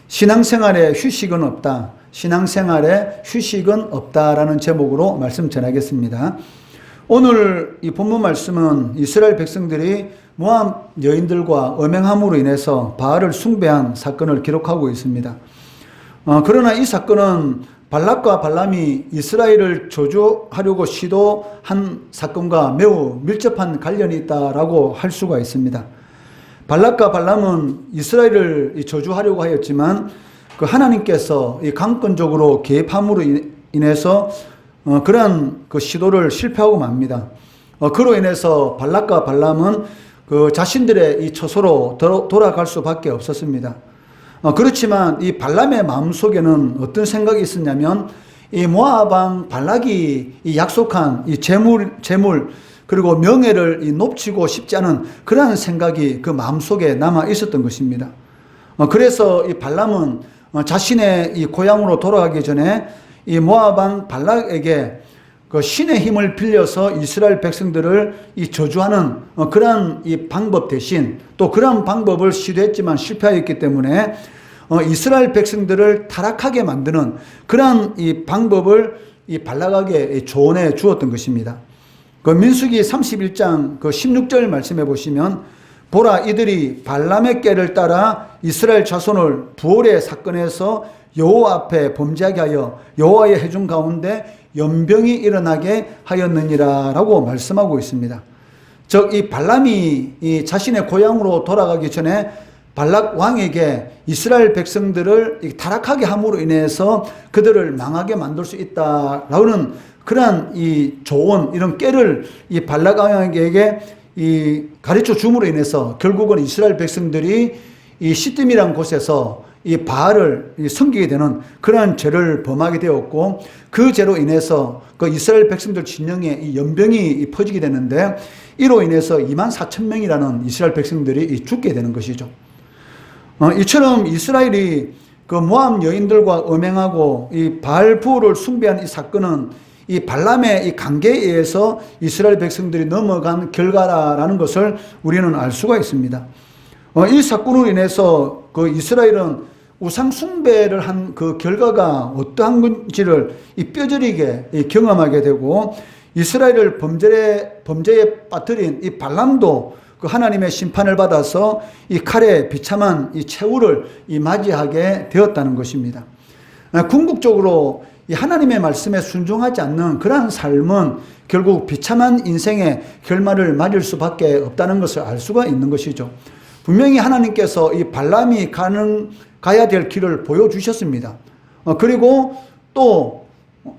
신앙생활에 휴식은 없다. 신앙생활에 휴식은 없다라는 제목으로 말씀 전하겠습니다. 오늘 이 본문 말씀은 이스라엘 백성들이 모압 여인들과 음행함으로 인해서 바알을 숭배한 사건을 기록하고 있습니다. 그러나 이 사건은 발락과 발람이 이스라엘을 저주하려고 시도한 사건과 매우 밀접한 관련이 있다라고 할 수가 있습니다. 발락과 발람은 이스라엘을 저주하려고 하였지만 그 하나님께서 이 강권적으로 개입함으로 인해서 그러한 그 시도를 실패하고 맙니다. 그로 인해서 발락과 발람은 그 자신들의 이 처소로 돌아갈 수밖에 없었습니다. 그렇지만 이 발람의 마음속에는 어떤 생각이 있었냐면 이 모압 왕 발락이 이 약속한 이 재물 그리고 명예를 이 놓치고 싶지 않은 그러한 생각이 그 마음속에 남아 있었던 것입니다. 그래서 이 발람은 자신의 이 고향으로 돌아가기 전에 이 모압 왕 발락에게 그 신의 힘을 빌려서 이스라엘 백성들을 이 저주하는 그러한 이 방법 대신 또 그러한 방법을 시도했지만 실패하였기 때문에 이스라엘 백성들을 타락하게 만드는 그러한 이 방법을 이 발락에게 조언해 주었던 것입니다. 그 민수기 31장 그 16절 말씀해 보시면 보라 이들이 발람의 꾀를 따라 이스라엘 자손을 부올의 사건에서 여호와 앞에 범죄하게 하여 여호와의 회중 가운데 연병이 일어나게 하였느니라 라고 말씀하고 있습니다. 즉 이 발람이 이 자신의 고향으로 돌아가기 전에 발락 왕에게 이스라엘 백성들을 타락하게 함으로 인해서 그들을 망하게 만들 수 있다라는 그러한 이 조언, 이런 꾀를 이 발락 왕에게 이 가르쳐 줌으로 인해서 결국은 이스라엘 백성들이 이 시딤이라는 곳에서 이 바알을 섬기게 되는 그러한 죄를 범하게 되었고, 그 죄로 인해서 그 이스라엘 백성들 진영에 이 연병이 퍼지게 되는데, 이로 인해서 24,000명이라는 이스라엘 백성들이 죽게 되는 것이죠. 이처럼 이스라엘이 그 모압 여인들과 음행하고 이 바알 부호를 숭배한 이 사건은 이 발람의 이 관계에 의해서 이스라엘 백성들이 넘어간 결과라는 것을 우리는 알 수가 있습니다. 이 사건으로 인해서 그 이스라엘은 우상 숭배를 한 그 결과가 어떠한 건지를 이 뼈저리게 경험하게 되고, 이스라엘을 범죄에 빠뜨린 이 발람도 그 하나님의 심판을 받아서 이 칼에 비참한 이 최후를 이 맞이하게 되었다는 것입니다. 궁극적으로 이 하나님의 말씀에 순종하지 않는 그러한 삶은 결국 비참한 인생의 결말을 맞을 수밖에 없다는 것을 알 수가 있는 것이죠. 분명히 하나님께서 이 발람이 가야 될 길을 보여주셨습니다. 그리고 또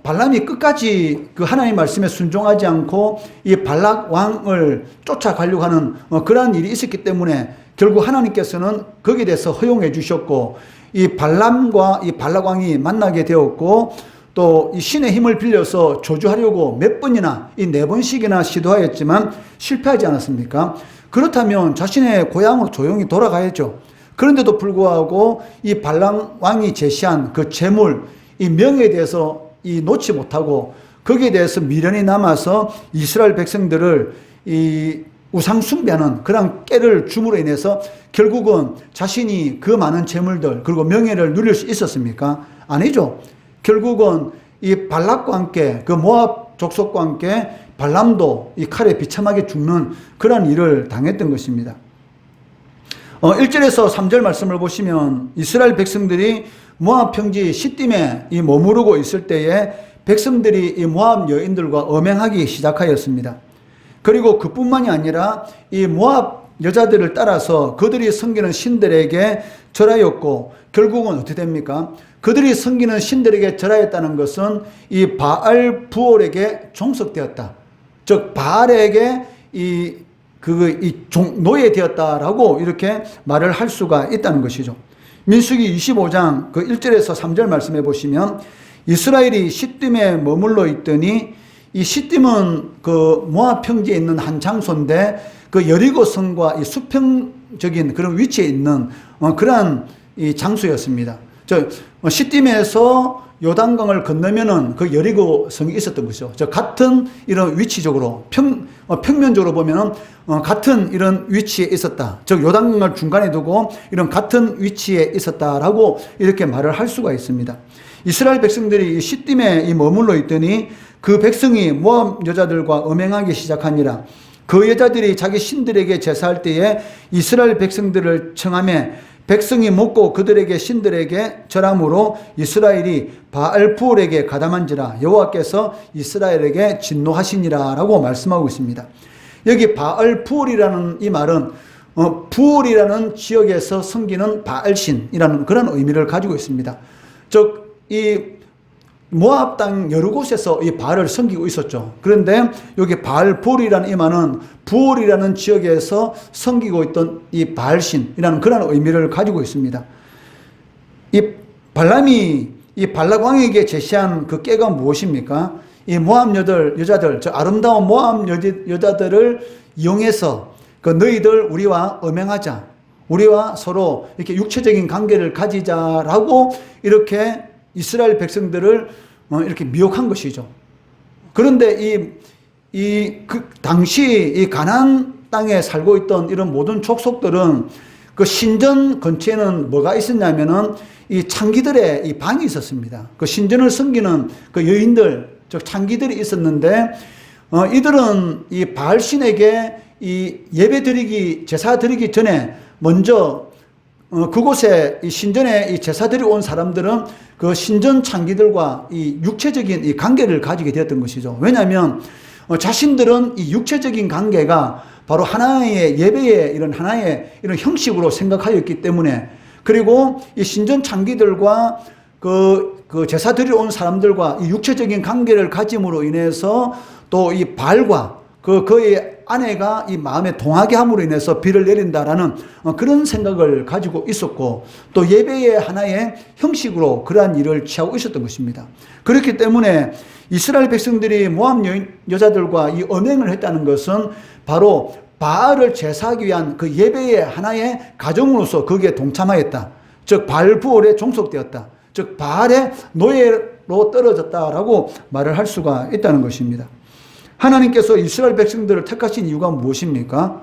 발람이 끝까지 그 하나님 말씀에 순종하지 않고 이 발락 왕을 쫓아가려고 하는 그러한 일이 있었기 때문에 결국 하나님께서는 거기에 대해서 허용해 주셨고, 이 발람과 이 발락 왕이 만나게 되었고, 또 이 신의 힘을 빌려서 저주하려고 몇 번이나 이 4번씩이나 시도하였지만 실패하지 않았습니까? 그렇다면 자신의 고향으로 조용히 돌아가야죠. 그런데도 불구하고 이 발람 왕이 제시한 그 재물, 이 명예에 대해서 이 놓지 못하고 거기에 대해서 미련이 남아서 이스라엘 백성들을 이 우상 숭배하는 그런 꾀를 줌으로 인해서 결국은 자신이 그 많은 재물들 그리고 명예를 누릴 수 있었습니까? 아니죠. 결국은 이 발락과 함께 그 모압 족속과 함께 발람도 이 칼에 비참하게 죽는 그런 일을 당했던 것입니다. 1절에서 3절 말씀을 보시면 이스라엘 백성들이 모압 평지 시딤에 이 머무르고 있을 때에 백성들이 이 모압 여인들과 음행하기 시작하였습니다. 그리고 그뿐만이 아니라 이 모압 여자들을 따라서 그들이 섬기는 신들에게 절하였고, 결국은 어떻게 됩니까? 그들이 섬기는 신들에게 절하였다는 것은 이 바알 부올에게 종속되었다. 즉 바알에게 노예되었다라고 이렇게 말을 할 수가 있다는 것이죠. 민수기 25장 그 1절에서 3절 말씀해 보시면 이스라엘이 시딤에 머물러 있더니, 이 시딤은 그 모압 평지에 있는 한 장소인데 그 여리고 성과 이 수평적인 그런 위치에 있는 그러한 이 장소였습니다. 시딤에서 요단강을 건너면은 그 여리고 성이 있었던 것이죠. 같은 이런 위치적으로 평면적으로 보면은 같은 이런 위치에 있었다. 즉 요단강을 중간에 두고 이런 같은 위치에 있었다라고 이렇게 말을 할 수가 있습니다. 이스라엘 백성들이 시딤에 머물러 있더니 그 백성이 모압 여자들과 음행하기 시작하니라. 그 여자들이 자기 신들에게 제사할 때에 이스라엘 백성들을 청하며 백성이 묻고 그들에게 신들에게 절함으로 이스라엘이 바알부올에게 가담한지라 여호와께서 이스라엘에게 진노하시니라 라고 말씀하고 있습니다. 여기 바알부올이라는 이 말은 부올이라는 지역에서 섬기는 바알신이라는 그런 의미를 가지고 있습니다. 즉 이 모압 땅 여러 곳에서 이 바알을 섬기고 있었죠. 그런데 여기 바알부올이라는 이 말은 부올이라는 지역에서 섬기고 있던 이 바알신이라는 그런 의미를 가지고 있습니다. 이 발람이 이 발락 왕에게 제시한 그 꾀가 무엇입니까? 이 모압 여자들, 저 아름다운 모압 여자들을 이용해서 그 너희들 우리와 음행하자. 우리와 서로 이렇게 육체적인 관계를 가지자라고 이렇게 이스라엘 백성들을 이렇게 미혹한 것이죠. 그런데 당시 이 가나안 땅에 살고 있던 이런 모든 족속들은 그 신전 근처에는 뭐가 있었냐면은 이 창기들의 이 방이 있었습니다. 그 신전을 섬기는 그 여인들, 즉 창기들이 있었는데, 이들은 이 바알신에게 이 예배 드리기, 제사 드리기 전에 먼저 그곳에 이 신전에 이 제사 드리러 온 사람들은 그 신전 창기들과 이 육체적인 이 관계를 가지게 되었던 것이죠. 왜냐하면 자신들은 이 육체적인 관계가 바로 하나의 예배의 이런 하나의 이런 형식으로 생각하였기 때문에, 그리고 이 신전 창기들과 그 제사 드리러 온 사람들과 이 육체적인 관계를 가짐으로 인해서 또 이 바알과 그의 아내가 이 마음에 동하게 함으로 인해서 비를 내린다라는 그런 생각을 가지고 있었고, 또 예배의 하나의 형식으로 그러한 일을 취하고 있었던 것입니다. 그렇기 때문에 이스라엘 백성들이 모압 여자들과 이 언행을 했다는 것은 바로 바알을 제사하기 위한 그 예배의 하나의 가정으로서 거기에 동참하였다. 즉 바알부올에 종속되었다. 즉 바알의 노예로 떨어졌다라고 말을 할 수가 있다는 것입니다. 하나님께서 이스라엘 백성들을 택하신 이유가 무엇입니까?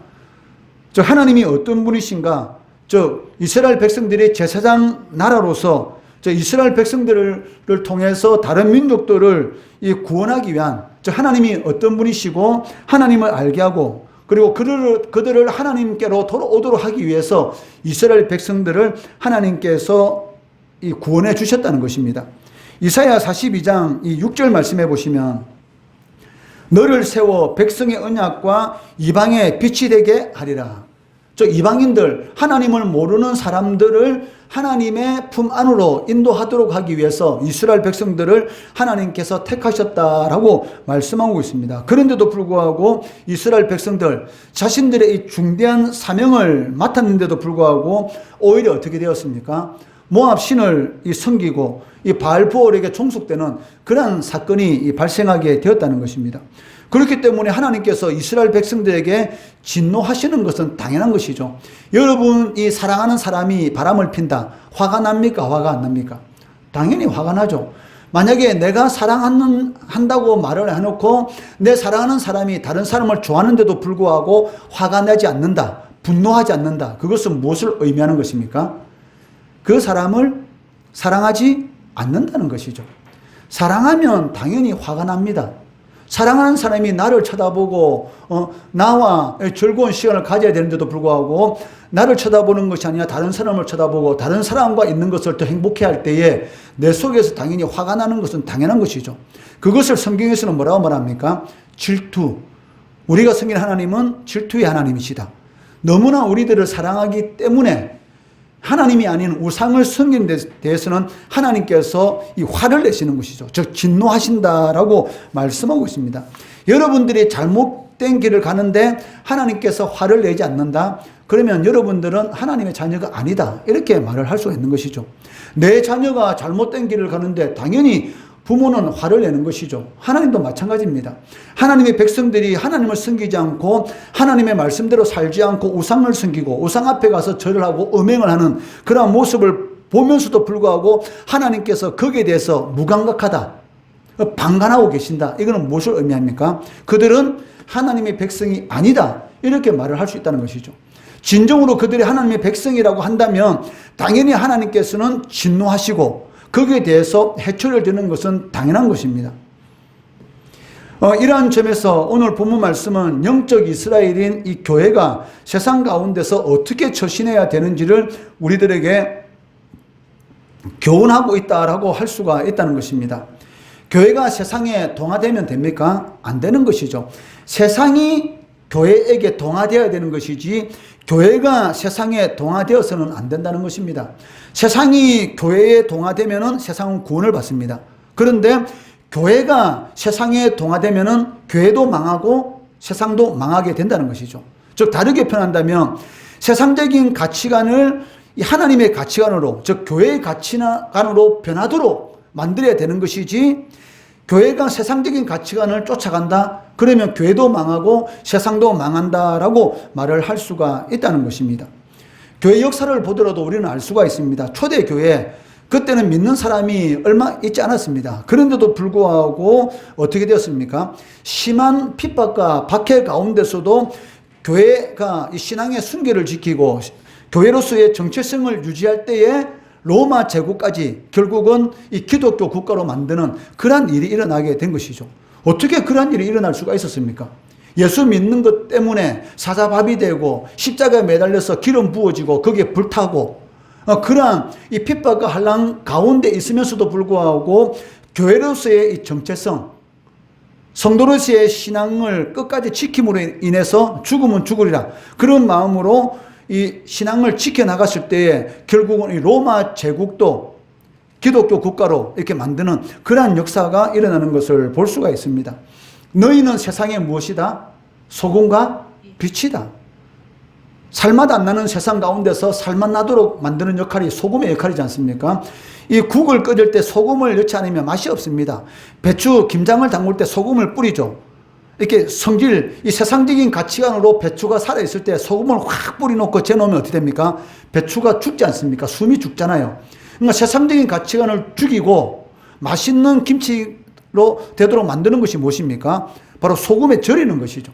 즉 하나님이 어떤 분이신가? 즉 이스라엘 백성들이 제사장 나라로서 이스라엘 백성들을 통해서 다른 민족들을 구원하기 위한, 즉 하나님이 어떤 분이시고 하나님을 알게 하고, 그리고 그들을 하나님께로 돌아오도록 하기 위해서 이스라엘 백성들을 하나님께서 구원해 주셨다는 것입니다. 이사야 42장 6절 말씀해 보시면, 너를 세워 백성의 언약과 이방의 빛이 되게 하리라. 즉 이방인들, 하나님을 모르는 사람들을 하나님의 품 안으로 인도하도록 하기 위해서 이스라엘 백성들을 하나님께서 택하셨다라고 말씀하고 있습니다. 그런데도 불구하고 이스라엘 백성들 자신들의 이 중대한 사명을 맡았는데도 불구하고 오히려 어떻게 되었습니까? 모압 신을 섬기고 이 바알부올에게 종속되는 그러한 사건이 발생하게 되었다는 것입니다. 그렇기 때문에 하나님께서 이스라엘 백성들에게 진노하시는 것은 당연한 것이죠. 여러분이 사랑하는 사람이 바람을 핀다. 화가 납니까? 화가 안 납니까? 당연히 화가 나죠. 만약에 내가 사랑한다고 말을 해놓고 내 사랑하는 사람이 다른 사람을 좋아하는데도 불구하고 화가 나지 않는다. 분노하지 않는다. 그것은 무엇을 의미하는 것입니까? 그 사람을 사랑하지 않는다는 것이죠. 사랑하면 당연히 화가 납니다. 사랑하는 사람이 나를 쳐다보고 나와 즐거운 시간을 가져야 되는데도 불구하고 나를 쳐다보는 것이 아니라 다른 사람을 쳐다보고 다른 사람과 있는 것을 더 행복해할 때에 내 속에서 당연히 화가 나는 것은 당연한 것이죠. 그것을 성경에서는 뭐라고 말합니까? 질투. 우리가 섬기는 하나님은 질투의 하나님이시다. 너무나 우리들을 사랑하기 때문에 하나님이 아닌 우상을 섬기는 데 대해서는 하나님께서 이 화를 내시는 것이죠. 즉 진노하신다라고 말씀하고 있습니다. 여러분들이 잘못된 길을 가는데 하나님께서 화를 내지 않는다? 그러면 여러분들은 하나님의 자녀가 아니다. 이렇게 말을 할 수가 있는 것이죠. 내 자녀가 잘못된 길을 가는데 당연히 부모는 화를 내는 것이죠. 하나님도 마찬가지입니다. 하나님의 백성들이 하나님을 섬기지 않고 하나님의 말씀대로 살지 않고 우상을 섬기고 우상 앞에 가서 절을 하고 음행을 하는 그러한 모습을 보면서도 불구하고 하나님께서 거기에 대해서 무감각하다, 방관하고 계신다. 이거는 무엇을 의미합니까? 그들은 하나님의 백성이 아니다, 이렇게 말을 할 수 있다는 것이죠. 진정으로 그들이 하나님의 백성이라고 한다면 당연히 하나님께서는 진노하시고 거기에 대해서 해초를 드는 것은 당연한 것입니다. 이러한 점에서 오늘 본문 말씀은 영적 이스라엘인 이 교회가 세상 가운데서 어떻게 처신해야 되는지를 우리들에게 교훈하고 있다라고 할 수가 있다는 것입니다. 교회가 세상에 동화되면 됩니까? 안 되는 것이죠. 세상이 교회에게 동화되어야 되는 것이지 교회가 세상에 동화되어서는 안 된다는 것입니다. 세상이 교회에 동화되면은 세상은 구원을 받습니다. 그런데 교회가 세상에 동화되면은 교회도 망하고 세상도 망하게 된다는 것이죠. 즉 다르게 표현한다면 세상적인 가치관을 하나님의 가치관으로, 즉 교회의 가치관으로 변하도록 만들어야 되는 것이지, 교회가 세상적인 가치관을 쫓아간다? 그러면 교회도 망하고 세상도 망한다라고 말을 할 수가 있다는 것입니다. 교회 역사를 보더라도 우리는 알 수가 있습니다. 초대교회, 그때는 믿는 사람이 얼마 있지 않았습니다. 그런데도 불구하고 어떻게 되었습니까? 심한 핍박과 박해 가운데서도 교회가 이 신앙의 순결을 지키고 교회로서의 정체성을 유지할 때에 로마 제국까지 결국은 이 기독교 국가로 만드는 그러한 일이 일어나게 된 것이죠. 어떻게 그러한 일이 일어날 수가 있었습니까? 예수 믿는 것 때문에 사자밥이 되고 십자가에 매달려서 기름 부어지고 거기에 불타고 그러한 이 핍박과 환난 가운데 있으면서도 불구하고 교회로서의 이 정체성, 성도로서의 신앙을 끝까지 지킴으로 인해서 죽으면 죽으리라, 그런 마음으로 이 신앙을 지켜나갔을 때에 결국은 이 로마 제국도 기독교 국가로 이렇게 만드는 그러한 역사가 일어나는 것을 볼 수가 있습니다. 너희는 세상에 무엇이다? 소금과 빛이다. 살맛 안 나는 세상 가운데서 살맛 나도록 만드는 역할이 소금의 역할이지 않습니까? 이 국을 끓일 때 소금을 넣지 않으면 맛이 없습니다. 배추, 김장을 담글 때 소금을 뿌리죠. 이렇게 성질, 이 세상적인 가치관으로 배추가 살아있을 때 소금을 확 뿌려놓고 재놓으면 어떻게 됩니까? 배추가 죽지 않습니까? 숨이 죽잖아요. 그러니까 세상적인 가치관을 죽이고 맛있는 김치로 되도록 만드는 것이 무엇입니까? 바로 소금에 절이는 것이죠.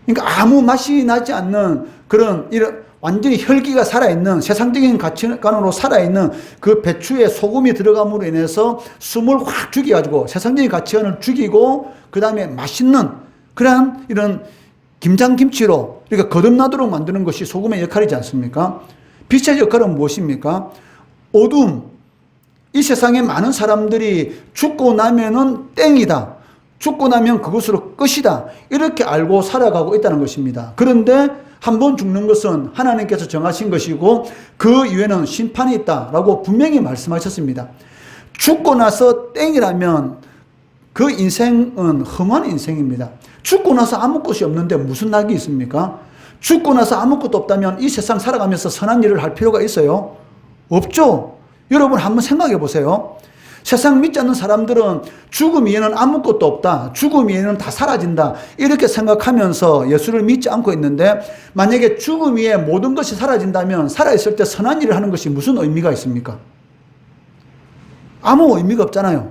그러니까 아무 맛이 나지 않는 그런 이런 완전히 혈기가 살아있는 세상적인 가치관으로 살아있는 그 배추에 소금이 들어감으로 인해서 숨을 확 죽여가지고 세상적인 가치관을 죽이고 그 다음에 맛있는 그러한 이런 김장김치로 그러니까 거듭나도록 만드는 것이 소금의 역할이지 않습니까? 빛의 역할은 무엇입니까? 어둠. 이 세상에 많은 사람들이 죽고 나면은 땡이다, 죽고 나면 그것으로 끝이다, 이렇게 알고 살아가고 있다는 것입니다. 그런데 한 번 죽는 것은 하나님께서 정하신 것이고 그 이후에는 심판이 있다라고 분명히 말씀하셨습니다. 죽고 나서 땡이라면 그 인생은 험한 인생입니다. 죽고 나서 아무 것이 없는데 무슨 낙이 있습니까? 죽고 나서 아무것도 없다면 이 세상 살아가면서 선한 일을 할 필요가 있어요? 없죠. 여러분 한번 생각해 보세요. 세상 믿지 않는 사람들은 죽음 이에는 아무것도 없다, 죽음 이에는 다 사라진다, 이렇게 생각하면서 예수를 믿지 않고 있는데, 만약에 죽음 이에 모든 것이 사라진다면 살아있을 때 선한 일을 하는 것이 무슨 의미가 있습니까? 아무 의미가 없잖아요.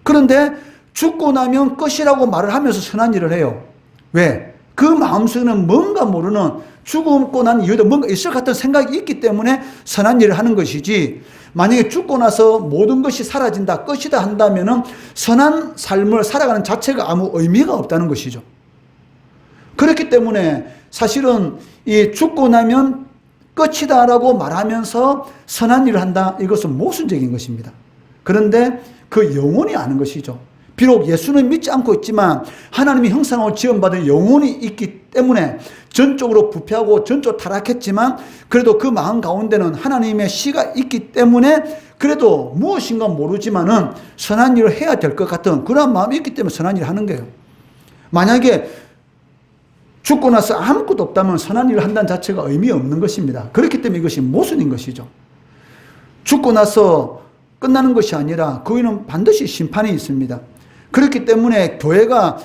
그런데 죽고 나면 끝이라고 말을 하면서 선한 일을 해요. 왜? 그 마음속에는 뭔가 모르는 죽고 난 이후에도 뭔가 있을 것 같은 생각이 있기 때문에 선한 일을 하는 것이지, 만약에 죽고 나서 모든 것이 사라진다, 끝이다 한다면은 선한 삶을 살아가는 자체가 아무 의미가 없다는 것이죠. 그렇기 때문에 사실은 이 죽고 나면 끝이다라고 말하면서 선한 일을 한다, 이것은 모순적인 것입니다. 그런데 그 영혼이 아는 것이죠. 비록 예수는 믿지 않고 있지만 하나님의 형상으로 지음받은 영혼이 있기 때문에 전적으로 부패하고 전적으로 타락했지만 그래도 그 마음 가운데는 하나님의 씨가 있기 때문에 그래도 무엇인가 모르지만은 선한 일을 해야 될 것 같은 그런 마음이 있기 때문에 선한 일을 하는 거예요. 만약에 죽고 나서 아무것도 없다면 선한 일을 한다는 자체가 의미 없는 것입니다. 그렇기 때문에 이것이 모순인 것이죠. 죽고 나서 끝나는 것이 아니라 거기는 반드시 심판이 있습니다. 그렇기 때문에 교회가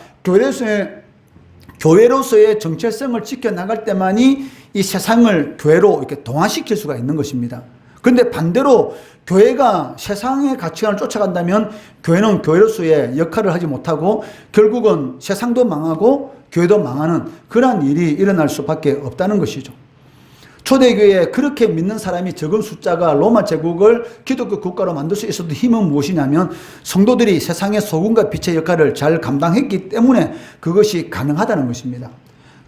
교회로서의 정체성을 지켜나갈 때만이 이 세상을 교회로 이렇게 동화시킬 수가 있는 것입니다. 근데 반대로 교회가 세상의 가치관을 쫓아간다면 교회는 교회로서의 역할을 하지 못하고 결국은 세상도 망하고 교회도 망하는 그러한 일이 일어날 수밖에 없다는 것이죠. 초대교회에 그렇게 믿는 사람이 적은 숫자가 로마 제국을 기독교 국가로 만들 수 있었던 힘은 무엇이냐면 성도들이 세상의 소금과 빛의 역할을 잘 감당했기 때문에 그것이 가능하다는 것입니다.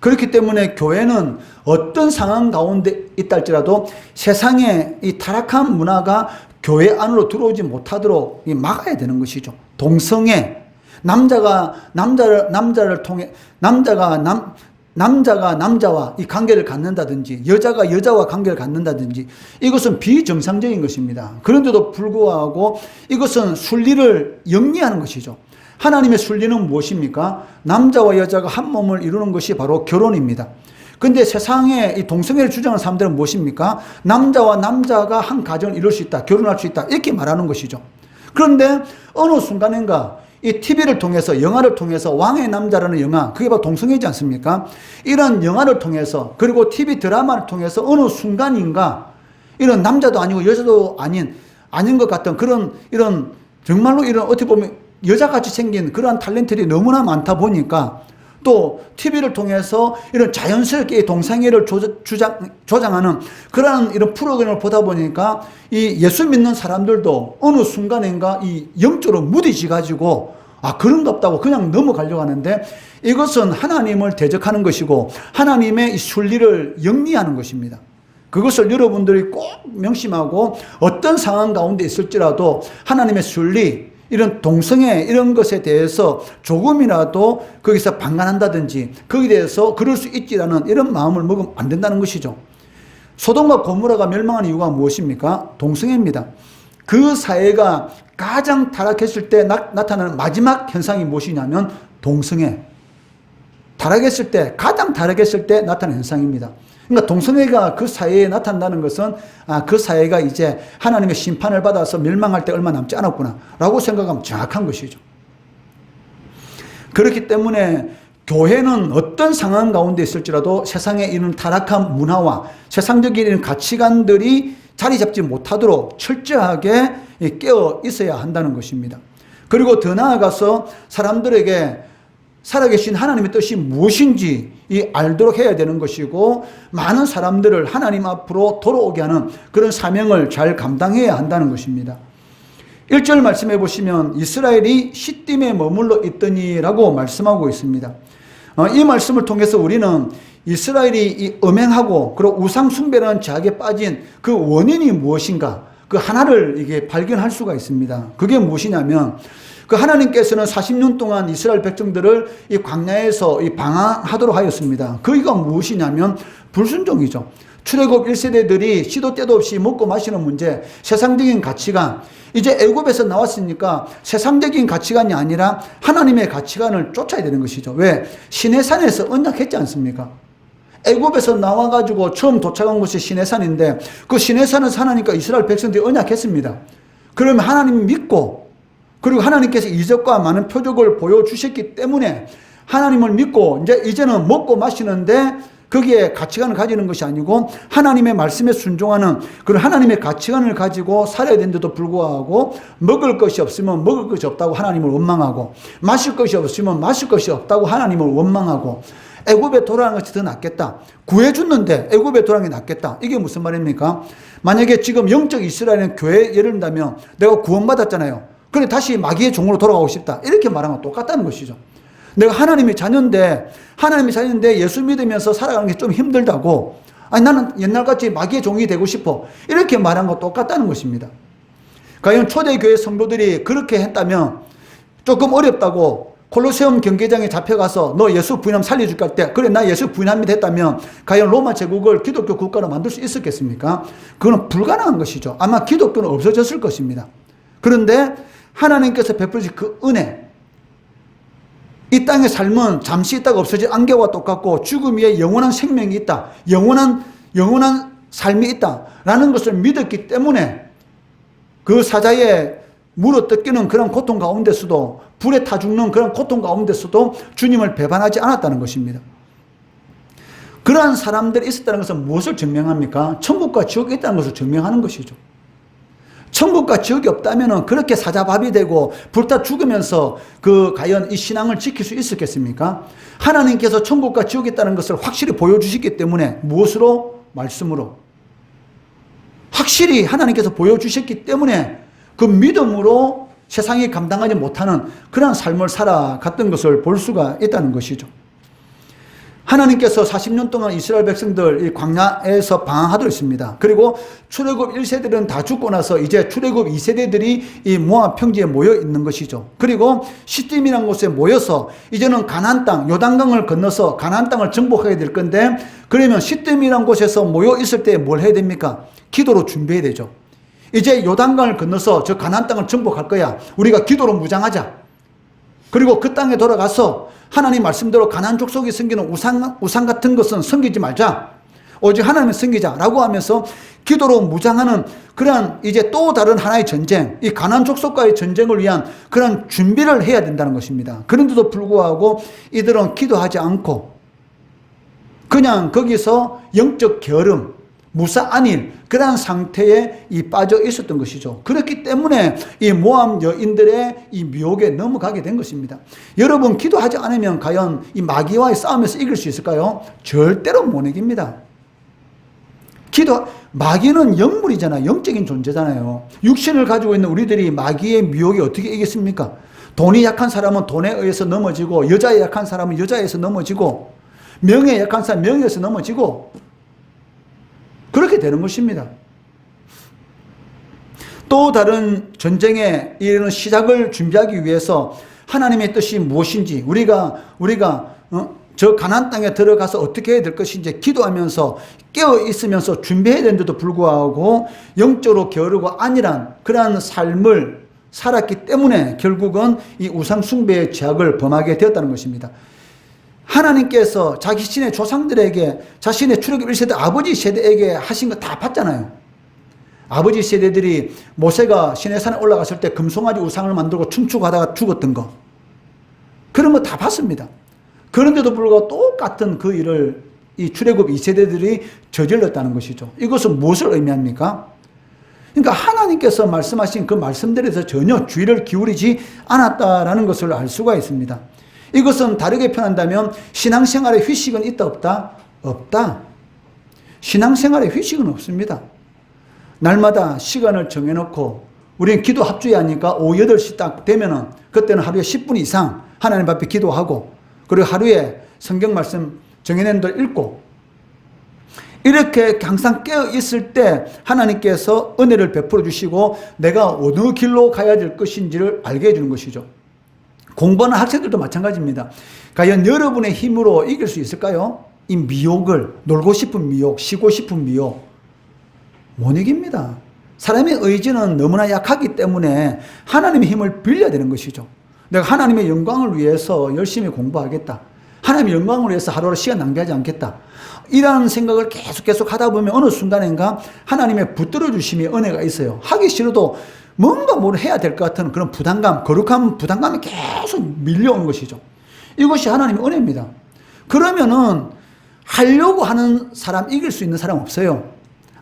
그렇기 때문에 교회는 어떤 상황 가운데 있다 할지라도 세상의 이 타락한 문화가 교회 안으로 들어오지 못하도록 막아야 되는 것이죠. 동성애, 남자가 남자와 이 관계를 갖는다든지 여자가 여자와 관계를 갖는다든지 이것은 비정상적인 것입니다. 그런데도 불구하고 이것은 순리를 영리하는 것이죠. 하나님의 순리는 무엇입니까? 남자와 여자가 한 몸을 이루는 것이 바로 결혼입니다. 근데 세상에 이 동성애를 주장하는 사람들은 무엇입니까? 남자와 남자가 한 가정을 이룰 수 있다, 결혼할 수 있다, 이렇게 말하는 것이죠. 그런데 어느 순간인가 이 TV를 통해서, 영화를 통해서 왕의 남자라는 영화, 그게 바로 동성애지 않습니까? 이런 영화를 통해서, 그리고 TV 드라마를 통해서 어느 순간인가 이런 남자도 아니고 여자도 아닌 것 같은 이런 정말로 이런 어떻게 보면 여자같이 생긴 그러한 탤런트들이 너무나 많다 보니까 또 TV를 통해서 이런 자연스럽게 동성애를 조장하는 그러한 이런 프로그램을 보다 보니까 이 예수 믿는 사람들도 어느 순간인가 이 영적으로 무디지 가지고 그런 거 없다고 그냥 넘어가려고 하는데 이것은 하나님을 대적하는 것이고 하나님의 이 순리를 영리하는 것입니다. 그것을 여러분들이 꼭 명심하고 어떤 상황 가운데 있을지라도 하나님의 순리, 이런 동성애 이런 것에 대해서 조금이라도 거기서 방관한다든지 거기에 대해서 그럴 수 있지라는 이런 마음을 먹으면 안 된다는 것이죠. 소돔과 고모라가 멸망한 이유가 무엇입니까? 동성애입니다. 그 사회가 가장 타락했을 때 나타나는 마지막 현상이 무엇이냐면 동성애. 가장 타락했을 때 나타나는 현상입니다. 그러니까 동성애가 그 사회에 나타난다는 것은 그 사회가 이제 하나님의 심판을 받아서 멸망할 때 얼마 남지 않았구나 라고 생각하면 정확한 것이죠. 그렇기 때문에 교회는 어떤 상황 가운데 있을지라도 세상에 이런 타락한 문화와 세상적인 이런 가치관들이 자리 잡지 못하도록 철저하게 깨어 있어야 한다는 것입니다. 그리고 더 나아가서 사람들에게 살아계신 하나님의 뜻이 무엇인지 알도록 해야 되는 것이고 많은 사람들을 하나님 앞으로 돌아오게 하는 그런 사명을 잘 감당해야 한다는 것입니다. 1절 말씀해 보시면 이스라엘이 시딤에 머물러 있더니라고 말씀하고 있습니다. 이 말씀을 통해서 우리는 이스라엘이 이 음행하고 그리고 우상 숭배라는 죄악에 빠진 그 원인이 무엇인가 그 하나를 이게 발견할 수가 있습니다. 그게 무엇이냐면 그 하나님께서는 40년 동안 이스라엘 백성들을 이 광야에서 방황하도록 하였습니다. 그이가 무엇이냐면 불순종이죠. 출애굽 1세대들이 시도 때도 없이 먹고 마시는 문제, 세상적인 가치관, 이제 애굽에서 나왔으니까 세상적인 가치관이 아니라 하나님의 가치관을 쫓아야 되는 것이죠. 왜? 시내산에서 언약했지 않습니까? 애굽에서 나와가지고 처음 도착한 곳이 시내산인데 그 시내산에서 하나님과 이스라엘 백성들이 언약했습니다. 그러면 하나님 믿고 그리고 하나님께서 이적과 많은 표적을 보여주셨기 때문에 하나님을 믿고 이제는 먹고 마시는데 거기에 가치관을 가지는 것이 아니고 하나님의 말씀에 순종하는 그런 하나님의 가치관을 가지고 살아야 되는데도 불구하고 먹을 것이 없으면 먹을 것이 없다고 하나님을 원망하고 마실 것이 없으면 마실 것이 없다고 하나님을 원망하고 애굽에 돌아가는 것이 더 낫겠다. 구해줬는데 애굽에 돌아가는 게 낫겠다. 이게 무슨 말입니까? 만약에 지금 영적 이스라엘은 교회 예를 든다면 내가 구원받았잖아요. 그래 다시 마귀의 종으로 돌아가고 싶다. 이렇게 말하면 똑같다는 것이죠. 내가 하나님의 자녀인데 예수 믿으면서 살아가는 게 좀 힘들다고 나는 옛날같이 마귀의 종이 되고 싶어. 이렇게 말한 거 똑같다는 것입니다. 과연 초대교회 성도들이 그렇게 했다면 조금 어렵다고 콜로세움 경기장에 잡혀가서 너 예수 부인하면 살려줄까 할 때 그래 나 예수 부인합니다 했다면 과연 로마 제국을 기독교 국가로 만들 수 있었겠습니까? 그건 불가능한 것이죠. 아마 기독교는 없어졌을 것입니다. 그런데 하나님께서 베풀어주신 그 은혜, 이 땅의 삶은 잠시 있다가 없어질 안개와 똑같고 죽음 위에 영원한 생명이 있다. 영원한 삶이 있다라는 것을 믿었기 때문에 그 사자의 물어 뜯기는 그런 고통 가운데서도 불에 타 죽는 그런 고통 가운데서도 주님을 배반하지 않았다는 것입니다. 그러한 사람들이 있었다는 것은 무엇을 증명합니까? 천국과 지옥이 있다는 것을 증명하는 것이죠. 천국과 지옥이 없다면 그렇게 사자밥이 되고 불타 죽으면서 과연 이 신앙을 지킬 수 있었겠습니까? 하나님께서 천국과 지옥이 있다는 것을 확실히 보여주셨기 때문에 무엇으로? 말씀으로. 확실히 하나님께서 보여주셨기 때문에 그 믿음으로 세상이 감당하지 못하는 그런 삶을 살아갔던 것을 볼 수가 있다는 것이죠. 하나님께서 40년 동안 이스라엘 백성들 이 광야에서 방황하도록 했습니다. 그리고 출애굽 1세대들은 다 죽고 나서 이제 출애굽 2세대들이 이 모압 평지에 모여 있는 것이죠. 그리고 시딤이라는 곳에 모여서 이제는 가나안 땅, 요단강을 건너서 가나안 땅을 정복하게 될 건데, 그러면 시딤이라는 곳에서 모여 있을 때 뭘 해야 됩니까? 기도로 준비해야 되죠. 이제 요단강을 건너서 저 가나안 땅을 정복할 거야. 우리가 기도로 무장하자. 그리고 그 땅에 돌아가서 하나님 말씀대로 가나안 족속이 섬기는 우상 같은 것은 섬기지 말자. 오직 하나님을 섬기자라고 하면서 기도로 무장하는 그러한 이제 또 다른 하나의 전쟁, 이 가나안 족속과의 전쟁을 위한 그런 준비를 해야 된다는 것입니다. 그런데도 불구하고 이들은 기도하지 않고 그냥 거기서 영적 게으름, 무사안일, 그러한 상태에 빠져 있었던 것이죠. 그렇기 때문에 이 모압 여인들의 이 미혹에 넘어가게 된 것입니다. 여러분, 기도하지 않으면 과연 이 마귀와의 싸움에서 이길 수 있을까요? 절대로 못 이깁니다. 마귀는 영물이잖아요. 영적인 존재잖아요. 육신을 가지고 있는 우리들이 마귀의 미혹에 어떻게 이겼습니까? 돈이 약한 사람은 돈에 의해서 넘어지고, 여자에 약한 사람은 여자에 의해서 넘어지고, 명예에 약한 사람은 명예에서 넘어지고, 그렇게 되는 것입니다. 또 다른 전쟁에 이르는 시작을 준비하기 위해서 하나님의 뜻이 무엇인지 우리가 저 가나안 땅에 들어가서 어떻게 해야 될 것인지 기도하면서 깨어 있으면서 준비해야 되는데도 불구하고 영적으로 게으르고 안일한 그러한 삶을 살았기 때문에 결국은 이 우상 숭배의 죄악을 범하게 되었다는 것입니다. 하나님께서 자신의 조상들에게, 자신의 출애굽 1세대 아버지 세대에게 하신 거 다 봤잖아요. 아버지 세대들이 모세가 시내산에 올라갔을 때 금송아지 우상을 만들고 춤추고 하다가 죽었던 거, 그런 거 다 봤습니다. 그런데도 불구하고 똑같은 그 일을 이 출애굽 2세대들이 저질렀다는 것이죠. 이것은 무엇을 의미합니까? 그러니까 하나님께서 말씀하신 그 말씀들에 대해서 전혀 주의를 기울이지 않았다라는 것을 알 수가 있습니다. 이것은 다르게 표현한다면 신앙생활에 휴식은 있다 없다? 없다. 신앙생활에 휴식은 없습니다. 날마다 시간을 정해놓고 우리는 기도 합주하니까 오후 8시 딱 되면은 그때는 하루에 10분 이상 하나님 앞에 기도하고, 그리고 하루에 성경 말씀 정해낸 대로 읽고, 이렇게 항상 깨어 있을 때 하나님께서 은혜를 베풀어 주시고 내가 어느 길로 가야 될 것인지를 알게 해주는 것이죠. 공부하는 학생들도 마찬가지입니다. 과연 여러분의 힘으로 이길 수 있을까요? 이 미혹을, 놀고 싶은 미혹, 쉬고 싶은 미혹, 못 이깁니다. 사람의 의지는 너무나 약하기 때문에 하나님의 힘을 빌려야 되는 것이죠. 내가 하나님의 영광을 위해서 열심히 공부하겠다. 하나님의 영광을 위해서 하루하루 시간 낭비하지 않겠다. 이런 생각을 계속 하다 보면 어느 순간인가 하나님의 붙들어 주심의 은혜가 있어요. 하기 싫어도 뭔가 뭘 해야 될 것 같은 그런 부담감, 거룩한 부담감이 계속 밀려오는 것이죠. 이것이 하나님의 은혜입니다. 그러면은 하려고 하는 사람, 이길 수 있는 사람 없어요.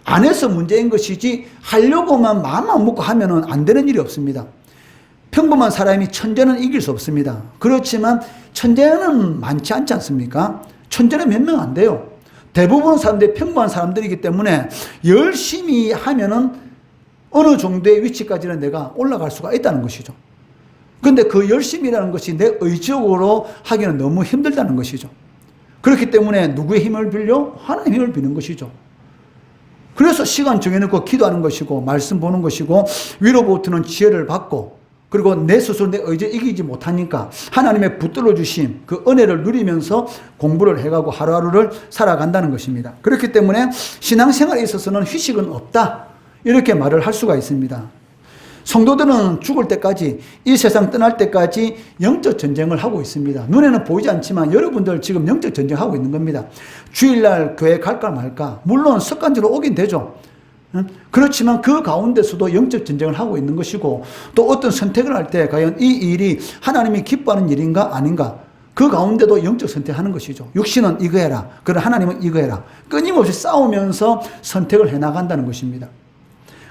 안 해서 문제인 것이지 하려고만 마음만 먹고 하면은 안 되는 일이 없습니다. 평범한 사람이 천재는 이길 수 없습니다. 그렇지만 천재는 많지 않지 않습니까? 천재는 몇 명 안 돼요. 대부분 사람들이 평범한 사람들이기 때문에 열심히 하면은 어느 정도의 위치까지는 내가 올라갈 수가 있다는 것이죠. 그런데 그 열심이라는 것이 내 의지적으로 하기는 너무 힘들다는 것이죠. 그렇기 때문에 누구의 힘을 빌려? 하나님의 힘을 비는 것이죠. 그래서 시간 정해놓고 기도하는 것이고, 말씀 보는 것이고, 위로부터는 지혜를 받고, 그리고 내 스스로 내 의지에 이기지 못하니까 하나님의 붙들어 주심, 그 은혜를 누리면서 공부를 해가고 하루하루를 살아간다는 것입니다. 그렇기 때문에 신앙생활에 있어서는 휴식은 없다, 이렇게 말을 할 수가 있습니다. 성도들은 죽을 때까지, 이 세상 떠날 때까지 영적 전쟁을 하고 있습니다. 눈에는 보이지 않지만 여러분들 지금 영적 전쟁하고 있는 겁니다. 주일날 교회 갈까 말까, 물론 습관적으로 오긴 되죠. 그렇지만 그 가운데서도 영적 전쟁을 하고 있는 것이고, 또 어떤 선택을 할 때 과연 이 일이 하나님이 기뻐하는 일인가 아닌가, 그 가운데도 영적 선택하는 것이죠. 육신은 이거 해라, 그러나 하나님은 이거 해라. 끊임없이 싸우면서 선택을 해나간다는 것입니다.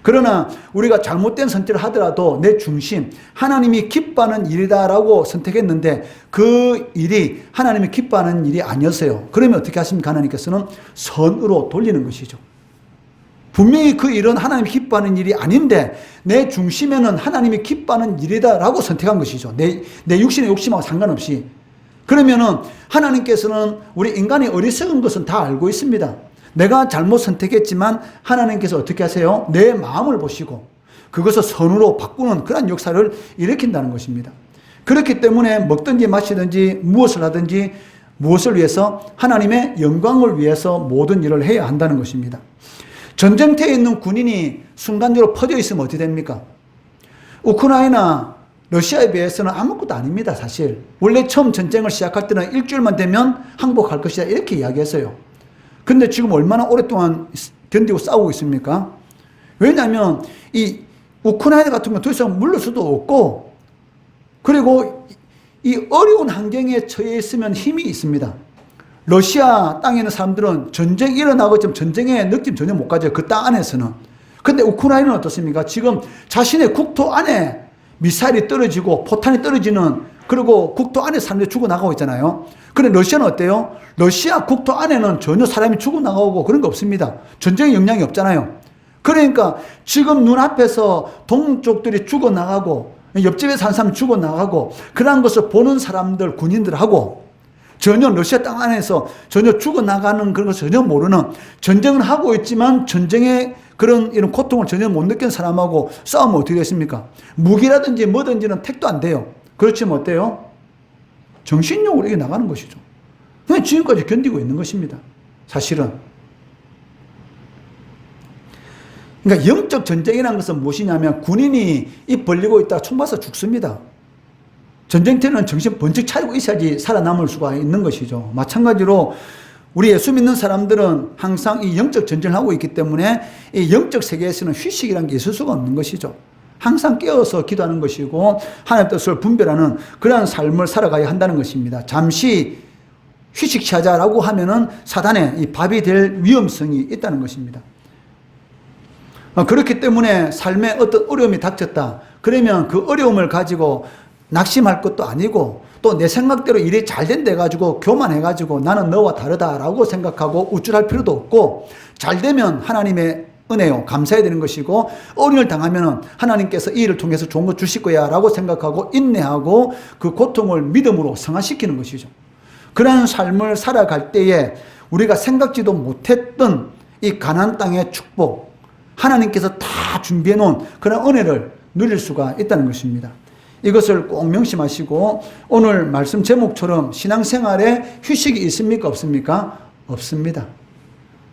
그러나 우리가 잘못된 선택을 하더라도 내 중심, 하나님이 기뻐하는 일이다라고 선택했는데 그 일이 하나님이 기뻐하는 일이 아니었어요. 그러면 어떻게 하십니까? 하나님께서는 선으로 돌리는 것이죠. 분명히 그 일은 하나님이 기뻐하는 일이 아닌데 내 중심에는 하나님이 기뻐하는 일이다라고 선택한 것이죠. 내 육신의 욕심하고 상관없이. 그러면은 하나님께서는 우리 인간이 어리석은 것은 다 알고 있습니다. 내가 잘못 선택했지만 하나님께서 어떻게 하세요? 내 마음을 보시고 그것을 선으로 바꾸는 그런 역사를 일으킨다는 것입니다. 그렇기 때문에 먹든지 마시든지 무엇을 하든지 무엇을 위해서? 하나님의 영광을 위해서 모든 일을 해야 한다는 것입니다. 전쟁터에 있는 군인이 순간적으로 퍼져 있으면 어떻게 됩니까? 우크라이나, 러시아에 비해서는 아무것도 아닙니다, 사실. 원래 처음 전쟁을 시작할 때는 일주일만 되면 항복할 것이다 이렇게 이야기했어요. 근데 지금 얼마나 오랫동안 견디고 싸우고 있습니까? 왜냐하면 이 우크라이나 같은 건 더 이상 물러설 수도 없고 그리고 이 어려운 환경에 처해 있으면 힘이 있습니다. 러시아 땅에 있는 사람들은 전쟁이 일어나고 좀 전쟁의 느낌 전혀 못 가져요. 그 땅 안에서는. 근데 우크라이나는 어떻습니까? 지금 자신의 국토 안에 미사일이 떨어지고 포탄이 떨어지는 그리고 국토 안에 사람들이 죽어나가고 있잖아요. 그런데 러시아는 어때요? 러시아 국토 안에는 전혀 사람이 죽어나가고 그런 거 없습니다. 전쟁의 영향이 없잖아요. 그러니까 지금 눈앞에서 동족들이 죽어나가고 옆집에 사는 사람이 죽어나가고 그러한 것을 보는 사람들, 군인들하고 전혀 러시아 땅 안에서 전혀 죽어나가는 그런 것을 전혀 모르는 전쟁을 하고 있지만 전쟁의 그런 이런 고통을 전혀 못 느낀 사람하고 싸우면 어떻게 됐습니까? 무기라든지 뭐든지는 택도 안 돼요. 그렇지만 어때요? 정신력으로 이게 나가는 것이죠. 그냥 지금까지 견디고 있는 것입니다. 사실은. 그러니까 영적 전쟁이라는 것은 무엇이냐면 군인이 입 벌리고 있다가 총 맞아 죽습니다. 전쟁터는 정신 번쩍 차리고 있어야지 살아남을 수가 있는 것이죠. 마찬가지로 우리 예수 믿는 사람들은 항상 이 영적 전쟁을 하고 있기 때문에 이 영적 세계에서는 휴식이라는 게 있을 수가 없는 것이죠. 항상 깨어서 기도하는 것이고 하나님의 뜻을 분별하는 그러한 삶을 살아가야 한다는 것입니다. 잠시 휴식 취하자라고 하면은 사단의 이 밥이 될 위험성이 있다는 것입니다. 그렇기 때문에 삶에 어떤 어려움이 닥쳤다. 그러면 그 어려움을 가지고 낙심할 것도 아니고 또 내 생각대로 일이 잘 된다 해가지고 교만해가지고 나는 너와 다르다라고 생각하고 우쭐할 필요도 없고 잘 되면 하나님의 은혜요. 감사해야 되는 것이고 어려움을 당하면 하나님께서 이 일을 통해서 좋은 것 주실 거야 라고 생각하고 인내하고 그 고통을 믿음으로 승화시키는 것이죠. 그러한 삶을 살아갈 때에 우리가 생각지도 못했던 이 가나안 땅의 축복 하나님께서 다 준비해 놓은 그런 은혜를 누릴 수가 있다는 것입니다. 이것을 꼭 명심하시고 오늘 말씀 제목처럼 신앙생활에 휴식이 있습니까? 없습니까? 없습니다.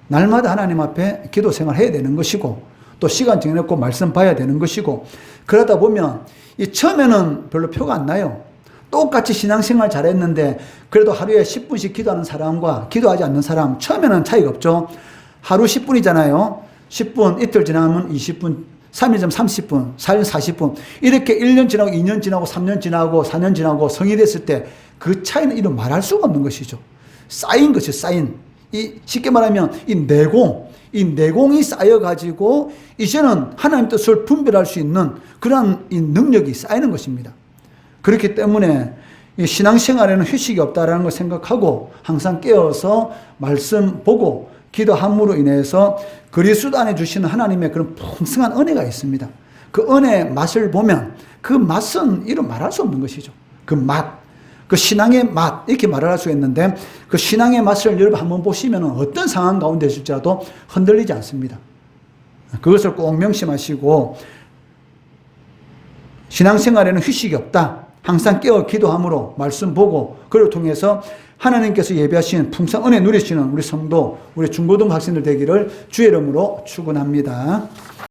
날마다 하나님 앞에 기도 생활해야 되는 것이고 또 시간 정해놓고 말씀 봐야 되는 것이고 그러다 보면 이 처음에는 별로 표가 안 나요. 똑같이 신앙생활 잘했는데 그래도 하루에 10분씩 기도하는 사람과 기도하지 않는 사람 처음에는 차이가 없죠. 하루 10분이잖아요. 10분 이틀 지나면 20분 3일 지나면 30분, 4일 40분 이렇게 1년 지나고 2년 지나고 3년 지나고 4년 지나고 성이 됐을 때 그 차이는 이런 말할 수가 없는 것이죠. 쌓인 것이 쌓인 쉽게 말하면 이 내공이 쌓여가지고 이제는 하나님 뜻을 분별할 수 있는 그런 이 능력이 쌓이는 것입니다. 그렇기 때문에 이 신앙생활에는 휴식이 없다라는 걸 생각하고 항상 깨어서 말씀 보고 기도함으로 인해서 그리스도 안에 주시는 하나님의 그런 풍성한 은혜가 있습니다. 그 은혜의 맛을 보면 그 맛은 이루 말할 수 없는 것이죠. 그 맛, 그 신앙의 맛 이렇게 말을 할 수 있는데 그 신앙의 맛을 여러분 한번 보시면 어떤 상황 가운데 있을지라도 흔들리지 않습니다. 그것을 꼭 명심하시고 신앙생활에는 휴식이 없다. 항상 깨어 기도함으로 말씀 보고 그를 통해서 하나님께서 예배하신 풍성 은혜 누리시는 우리 성도, 우리 중고등 학생들 되기를 주의 이름으로 축원합니다.